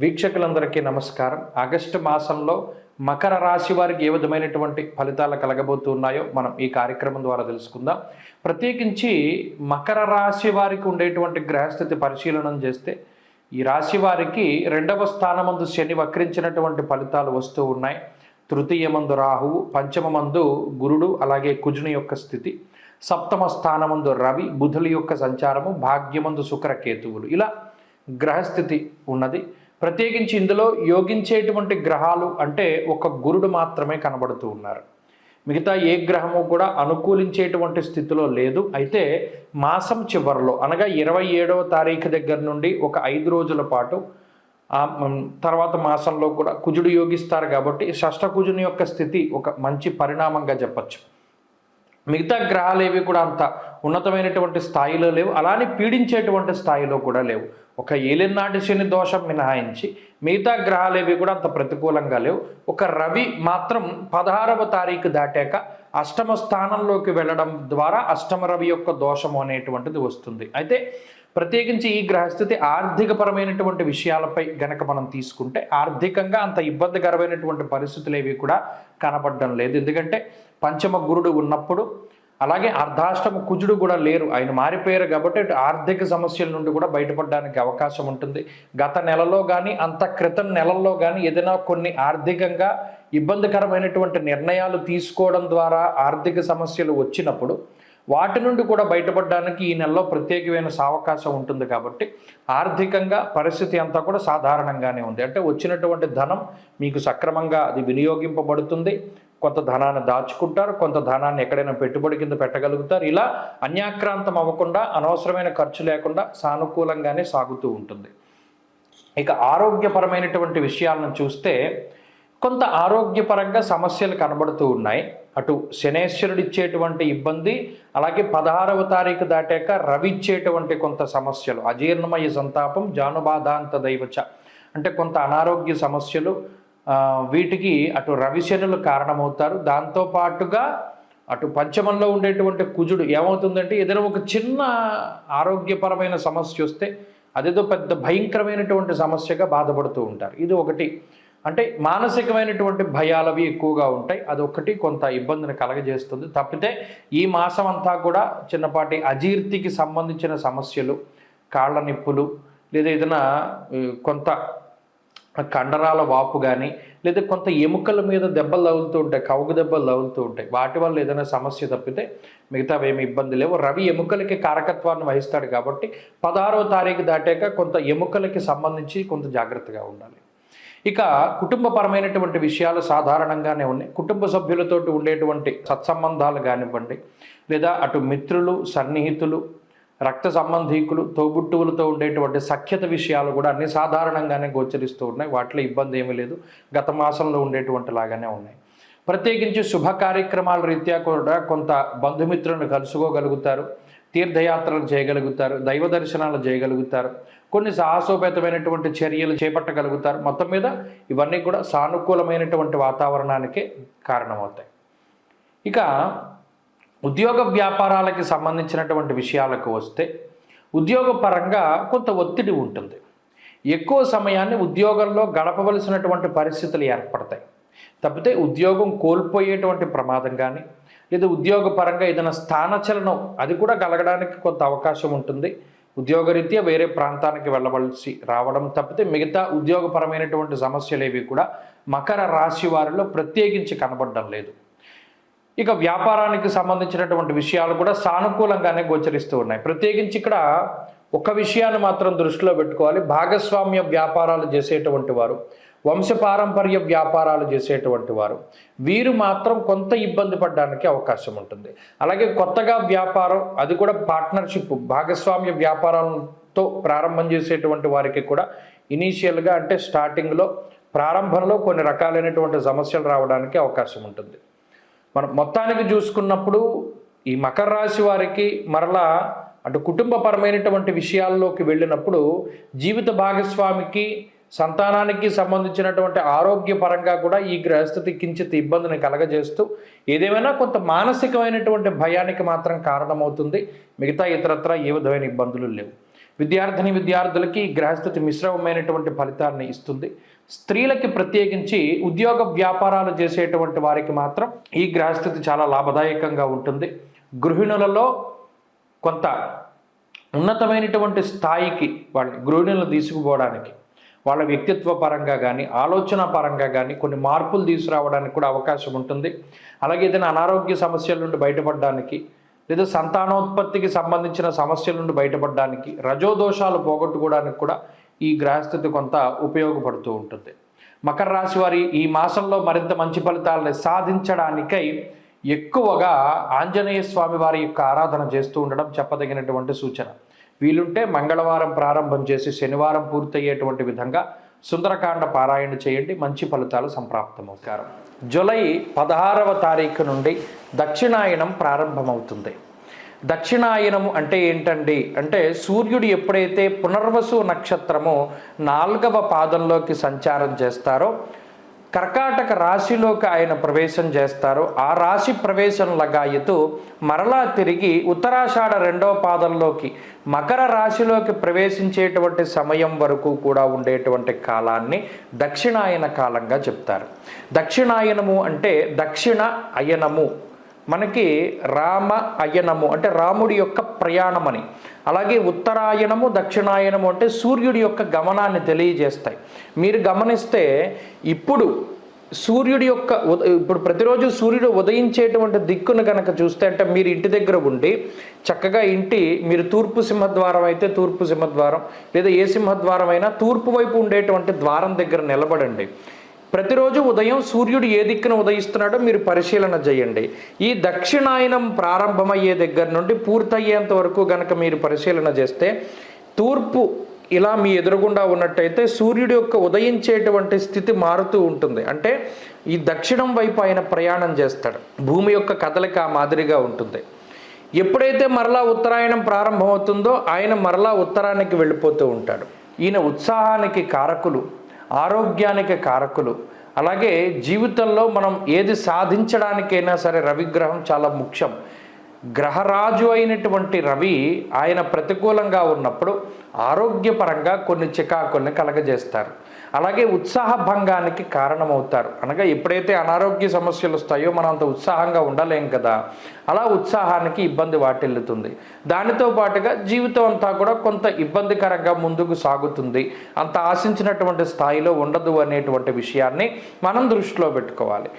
వీక్షకులందరికీ నమస్కారం. ఆగస్టు మాసంలో మకర రాశి వారికి ఏ విధమైనటువంటి ఫలితాలు కలగబోతున్నాయో మనం ఈ కార్యక్రమం ద్వారా తెలుసుకుందాం. ప్రత్యేకించి మకర రాశి వారికి ఉండేటువంటి గ్రహస్థితి పరిశీలనం చేస్తే ఈ రాశి వారికి 2వ స్థానమందు శని వక్రించినటువంటి ఫలితాలు వస్తూ ఉన్నాయి. తృతీయమందు రాహువు, పంచమమందు గురుడు, అలాగే కుజుని యొక్క స్థితి, సప్తమ స్థానమందు రవి, బుధుల యొక్క సంచారము, భాగ్యమందు శుక్రకేతువులు, ఇలా గ్రహస్థితి ఉన్నది. ప్రత్యేకించి ఇందులో యోగించేటువంటి గ్రహాలు అంటే ఒక గురుడు మాత్రమే కనబడుతూ ఉన్నారు. మిగతా ఏ గ్రహము కూడా అనుకూలించేటువంటి స్థితిలో లేదు. అయితే మాసం చివరిలో అనగా 27వ తారీఖు దగ్గర నుండి ఒక 5 రోజుల పాటు తర్వాత మాసంలో కూడా కుజుడు యోగిస్తారు కాబట్టి షష్ఠ కుజుని యొక్క స్థితి ఒక మంచి పరిణామంగా చెప్పచ్చు. మిగతా గ్రహాలు ఏవి కూడా అంత ఉన్నతమైనటువంటి స్థాయిలో లేవు, అలానే పీడించేటువంటి స్థాయిలో కూడా లేవు. ఒక ఏలినాటి శని దోషం మినహాయించి మిగతా గ్రహాలు ఏవి కూడా అంత ప్రతికూలంగా లేవు. ఒక రవి మాత్రం 16వ తారీఖు దాటాక అష్టమ స్థానంలోకి వెళ్ళడం ద్వారా అష్టమ రవి యొక్క దోషము అనేటువంటిది వస్తుంది. అయితే ప్రత్యేకించి ఈ గ్రహస్థితి ఆర్థికపరమైనటువంటి విషయాలపై గనక మనం తీసుకుంటే ఆర్థికంగా అంత ఇబ్బందికరమైనటువంటి పరిస్థితులు ఏవి కూడా కనపడడం లేదు. ఎందుకంటే పంచమ గురుడు ఉన్నప్పుడు, అలాగే అర్ధాష్టమ కుజుడు కూడా లేరు, ఆయన మారిపోయారు కాబట్టి ఆర్థిక సమస్యల నుండి కూడా బయటపడడానికి అవకాశం ఉంటుంది. గత నెలలో కానీ అంత క్రితం నెలల్లో కానీ ఏదైనా కొన్ని ఆర్థికంగా ఇబ్బందికరమైనటువంటి నిర్ణయాలు తీసుకోవడం ద్వారా ఆర్థిక సమస్యలు వచ్చినప్పుడు వాటి నుండి కూడా బయటపడడానికి ఈ నెలలో ప్రత్యేకమైన అవకాశం ఉంటుంది. కాబట్టి ఆర్థికంగా పరిస్థితి అంతా కూడా సాధారణంగానే ఉంది. అంటే వచ్చినటువంటి ధనం మీకు సక్రమంగా అది వినియోగింపబడుతుంది. కొంత ధనాన్ని దాచుకుంటారు, కొంత ధనాన్ని ఎక్కడైనా పెట్టుబడి కింద పెట్టగలుగుతారు. ఇలా అన్యాక్రాంతం అవ్వకుండా అనవసరమైన ఖర్చు లేకుండా సానుకూలంగానే సాగుతూ ఉంటుంది. ఇక ఆరోగ్యపరమైనటువంటి విషయాలను చూస్తే కొంత ఆరోగ్యపరంగా సమస్యలు కనబడుతూ ఉన్నాయి. అటు శనేశ్వరుడు ఇచ్చేటువంటి ఇబ్బంది, అలాగే 16వ తారీఖు దాటాక రవి ఇచ్చేటువంటి కొంత సమస్యలు, అజీర్ణమయ సంతాపం, జానుబాధాంత దైవచ అంటే కొంత అనారోగ్య సమస్యలు, వీటికి అటు రవిశనులు కారణమవుతారు. దాంతోపాటుగా అటు పంచమంలో ఉండేటువంటి కుజుడు ఏమవుతుందంటే ఏదైనా ఒక చిన్న ఆరోగ్యపరమైన సమస్య వస్తే అదేదో పెద్ద భయంకరమైనటువంటి సమస్యగా బాధపడుతూ ఉంటారు. ఇది ఒకటి. అంటే మానసికమైనటువంటి భయాలవి ఎక్కువగా ఉంటాయి. అదొకటి కొంత ఇబ్బందిని కలగజేస్తుంది. తప్పితే ఈ మాసం అంతా కూడా చిన్నపాటి అజీర్తికి సంబంధించిన సమస్యలు, కాళ్ళ నిప్పులు, లేదా ఏదైనా కొంత కండరాల వాపు కానీ, లేదా కొంత ఎముకల మీద దెబ్బలు తగులుతూ ఉంటాయి, కవుగు దెబ్బలు తగులుతూ ఉంటాయి, వాటి వల్ల ఏదైనా సమస్య తప్పితే మిగతావేమి ఇబ్బంది లేవు. రవి ఎముకలకి కారకత్వాన్ని వహిస్తాడు కాబట్టి 16వ తారీఖు దాటాక కొంత ఎముకలకి సంబంధించి కొంత జాగ్రత్తగా ఉండాలి. ఇక కుటుంబపరమైనటువంటి విషయాలు సాధారణంగానే ఉన్నాయి. కుటుంబ సభ్యులతోటి ఉండేటువంటి సత్సంబంధాలు కానివ్వండి, లేదా అటు మిత్రులు, సన్నిహితులు, రక్త సంబంధీకులు, తోబుట్టువులతో ఉండేటువంటి సఖ్యత విషయాలు కూడా అన్ని సాధారణంగానే గోచరిస్తూ ఉన్నాయి. వాటిలో ఇబ్బంది ఏమీ లేదు, గత మాసంలో ఉండేటువంటి లాగానే ఉన్నాయి. ప్రత్యేకించి శుభ కార్యక్రమాల రీత్యా కూడా కొంత బంధుమిత్రులను కలుసుకోగలుగుతారు, తీర్థయాత్రలు చేయగలుగుతారు, దైవ దర్శనాలు చేయగలుగుతారు, కొన్ని సాహసోపేతమైనటువంటి చర్యలు చేపట్టగలుగుతారు. మొత్తం మీద ఇవన్నీ కూడా సానుకూలమైనటువంటి వాతావరణానికే కారణమవుతాయి. ఇక ఉద్యోగ వ్యాపారాలకి సంబంధించినటువంటి విషయాలకు వస్తే ఉద్యోగపరంగా కొంత ఒత్తిడి ఉంటుంది. ఎక్కువ సమయాన్ని ఉద్యోగంలో గడపవలసినటువంటి పరిస్థితులు ఏర్పడతాయి. తప్పితే ఉద్యోగం కోల్పోయేటువంటి ప్రమాదం కానీ, లేదా ఉద్యోగపరంగా ఏదైనా స్థానచలనం అది కూడా కలగడానికి కొంత అవకాశం ఉంటుంది. ఉద్యోగరీత్యా వేరే ప్రాంతానికి వెళ్ళవలసి రావడం తప్పితే మిగతా ఉద్యోగపరమైనటువంటి సమస్యలు ఏవి కూడా మకర రాశి వారిలో ప్రత్యేకించి కనబడడం లేదు. ఇక వ్యాపారానికి సంబంధించినటువంటి విషయాలు కూడా సానుకూలంగానే గోచరిస్తూ ఉన్నాయి. ప్రత్యేకించి ఇక్కడ ఒక విషయాన్ని మాత్రం దృష్టిలో పెట్టుకోవాలి. భాగస్వామ్య వ్యాపారాలు చేసేటువంటి వారు, వంశపారంపర్య వ్యాపారాలు చేసేటువంటి వారు, వీరు మాత్రం కొంత ఇబ్బంది పడడానికి అవకాశం ఉంటుంది. అలాగే కొత్తగా వ్యాపారం అది కూడా పార్ట్నర్షిప్ భాగస్వామ్య వ్యాపారాలతో ప్రారంభం చేసేటువంటి వారికి కూడా ఇనీషియల్గా అంటే స్టార్టింగ్లో ప్రారంభంలో కొన్ని రకాలైనటువంటి సమస్యలు రావడానికి అవకాశం ఉంటుంది. మనం మొత్తానికి చూసుకున్నప్పుడు ఈ మకర రాశి వారికి మరలా అటు కుటుంబపరమైనటువంటి విషయాల్లోకి వెళ్ళినప్పుడు జీవిత భాగస్వామికి, సంతానానికి సంబంధించినటువంటి ఆరోగ్యపరంగా కూడా ఈ గ్రహస్థితి కించిత్ ఇబ్బందిని కలగజేస్తూ ఏదేమైనా కొంత మానసికమైనటువంటి భయానికి మాత్రం కారణమవుతుంది. మిగతా ఇతరత్ర ఏ విధమైన ఇబ్బందులు లేవు. విద్యార్థులకి గ్రహస్థితి మిశ్రమమైనటువంటి ఫలితాన్ని ఇస్తుంది. స్త్రీలకి ప్రత్యేకించి ఉద్యోగ వ్యాపారాలు చేసేటువంటి వారికి మాత్రం ఈ గ్రహస్థితి చాలా లాభదాయకంగా ఉంటుంది. గృహిణులలో కొంత ఉన్నతమైనటువంటి స్థాయికి గృహిణులను తీసుకుపోవడానికి, వాళ్ళ వ్యక్తిత్వ పరంగా కానీ ఆలోచన పరంగా కానీ కొన్ని మార్పులు తీసుకురావడానికి కూడా అవకాశం ఉంటుంది. అలాగే ఏదైనా అనారోగ్య సమస్యల నుండి బయటపడడానికి, లేదా సంతానోత్పత్తికి సంబంధించిన సమస్యల నుండి బయటపడడానికి, రజోదోషాలు పోగొట్టుకోవడానికి కూడా ఈ గ్రహస్థితి కొంత ఉపయోగపడుతూ ఉంటుంది. మకర రాశి వారి ఈ మాసంలో మరింత మంచి ఫలితాలను సాధించడానికై ఎక్కువగా ఆంజనేయ స్వామి వారి యొక్క ఆరాధన చేస్తూ ఉండడం చెప్పదగినటువంటి సూచన. వీలుంటే మంగళవారం ప్రారంభం చేసి శనివారం పూర్తయ్యేటువంటి విధంగా సుందరకాండ పారాయణ చేయండి, మంచి ఫలితాలు సంప్రాప్తమవుతారు. జూలై 16వ తారీఖు నుండి దక్షిణాయనం ప్రారంభమవుతుంది. దక్షిణాయనము అంటే ఏంటండి అంటే సూర్యుడు ఎప్పుడైతే పునర్వసు నక్షత్రము 4వ పాదంలోకి సంచారం చేస్తారో, కర్కాటక రాశిలోకి ఆయన ప్రవేశం చేస్తారో, ఆ రాశి ప్రవేశం లగాయతూ మరలా తిరిగి ఉత్తరాషాఢ 2వ పాదంలోకి మకర రాశిలోకి ప్రవేశించేటువంటి సమయం వరకు కూడా ఉండేటువంటి కాలాన్ని దక్షిణాయన కాలంగా చెప్తారు. దక్షిణాయనము అంటే దక్షిణ అయనము, మనకి రామ అయనము అంటే రాముడి యొక్క ప్రయాణమని, అలాగే ఉత్తరాయణము దక్షిణాయనము అంటే సూర్యుడి యొక్క గమనాన్ని తెలియజేస్తాయి. మీరు గమనిస్తే ఇప్పుడు ప్రతిరోజు సూర్యుడు ఉదయించేటువంటి దిక్కును కనుక చూస్తే, అంటే మీరు ఇంటి దగ్గర ఉండి చక్కగా మీరు తూర్పు సింహద్వారం అయితే తూర్పు సింహద్వారం, లేదా ఏ సింహద్వారం అయినా తూర్పు వైపు ఉండేటువంటి ద్వారం దగ్గర నిలబడండి. ప్రతిరోజు ఉదయం సూర్యుడు ఏ దిక్కున ఉదయిస్తున్నాడో మీరు పరిశీలన చేయండి. ఈ దక్షిణాయనం ప్రారంభమయ్యే దగ్గర నుండి పూర్తయ్యేంత వరకు గనక మీరు పరిశీలన చేస్తే, తూర్పు ఇలా మీ ఎదురుగుండా ఉన్నట్టయితే సూర్యుడి యొక్క ఉదయించేటువంటి స్థితి మారుతూ ఉంటుంది. అంటే ఈ దక్షిణం వైపు ఆయన ప్రయాణం చేస్తాడు. భూమి యొక్క కదలిక మాదిరిగా ఉంటుంది. ఎప్పుడైతే మరలా ఉత్తరాయణం ప్రారంభమవుతుందో ఆయన మరలా ఉత్తరానికి వెళ్ళిపోతూ ఉంటాడు. ఈయన ఉత్సాహానికి కారకులు, ఆరోగ్యానికి కారకులు. అలాగే జీవితంలో మనం ఏది సాధించడానికైనా సరే రవిగ్రహం చాలా ముఖ్యం. గ్రహరాజు అయినటువంటి రవి ఆయన ప్రతికూలంగా ఉన్నప్పుడు ఆరోగ్యపరంగా కొన్ని చికాకుల్ని కలగజేస్తారు. అలాగే ఉత్సాహ భంగానికి కారణమవుతారు. అనగా ఎప్పుడైతే అనారోగ్య సమస్యలు వస్తాయో మనం అంత ఉత్సాహంగా ఉండలేం కదా, అలా ఉత్సాహానికి ఇబ్బంది వాటిల్లుతుంది. దానితో పాటుగా జీవితం అంతా కూడా కొంత ఇబ్బందికరంగా ముందుకు సాగుతుంది, అంత ఆశించినటువంటి స్థాయిలో ఉండదు అనేటువంటి విషయాన్ని మనం దృష్టిలో పెట్టుకోవాలి.